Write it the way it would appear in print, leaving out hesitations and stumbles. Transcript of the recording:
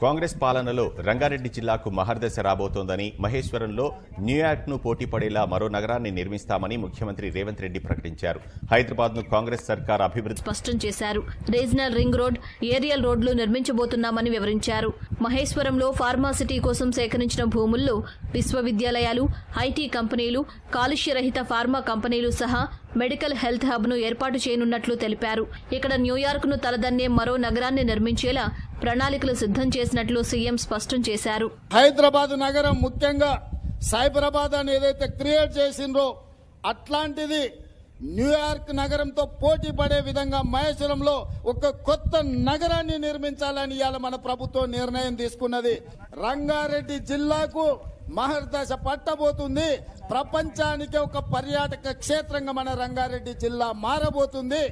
కాంగ్రెస్ పాలనలో రంగారెడ్డి జిల్లాకు మహర్దశ రాబోతోందని, మహేశ్వరంలో న్యూయార్క్ను పోటీ పడేలా మరో నగరాన్ని నిర్మిస్తామని ముఖ్యమంత్రి రేవంత్ రెడ్డి ప్రకటించారు. హైదరాబాద్ను కాంగ్రెస్ సర్కార్ అభివృద్ధి స్పష్టం చేశారు. రీజనల్ రింగ్ రోడ్, ఏరియల్ రోడ్లు నిర్మించబోతున్నామని వివరించారు. మహేశ్వరంలో ఫార్మాసిటీ కోసం సేకరించిన భూముల్లో విశ్వవిద్యాలయాలు, ఐటీ కంపెనీలు, కాలుష్యరహిత ఫార్మా కంపెనీలు సహా మెడికల్ హెల్త్ హబ్ ను ఏర్పాటు చేయనున్నట్లు తెలిపారు. ఇక్కడ న్యూయార్క్ ను తలదన్నే మరో నగరాన్ని నిర్మించేలా ప్రణాళికలు సిద్ధం చేసినట్లు సీఎం స్పష్టం చేశారు. హైదరాబాద్ నగరం ముఖ్యంగా సైబరాబాద్ అని ఏదైతే క్రియేట్ చేసిండ్రో అట్లాంటిది న్యూయార్క్ నగరంతో పోటీ పడే విధంగా మహేశ్వరంలో ఒక కొత్త నగరాన్ని నిర్మించాలని ఇవాళ మన ప్రభుత్వం నిర్ణయం తీసుకున్నది. రంగారెడ్డి జిల్లాకు మహర్దశ పట్టబోతుంది. ప్రపంచానికి ఒక పర్యాటక క్షేత్రంగా మన రంగారెడ్డి జిల్లా మారబోతుంది.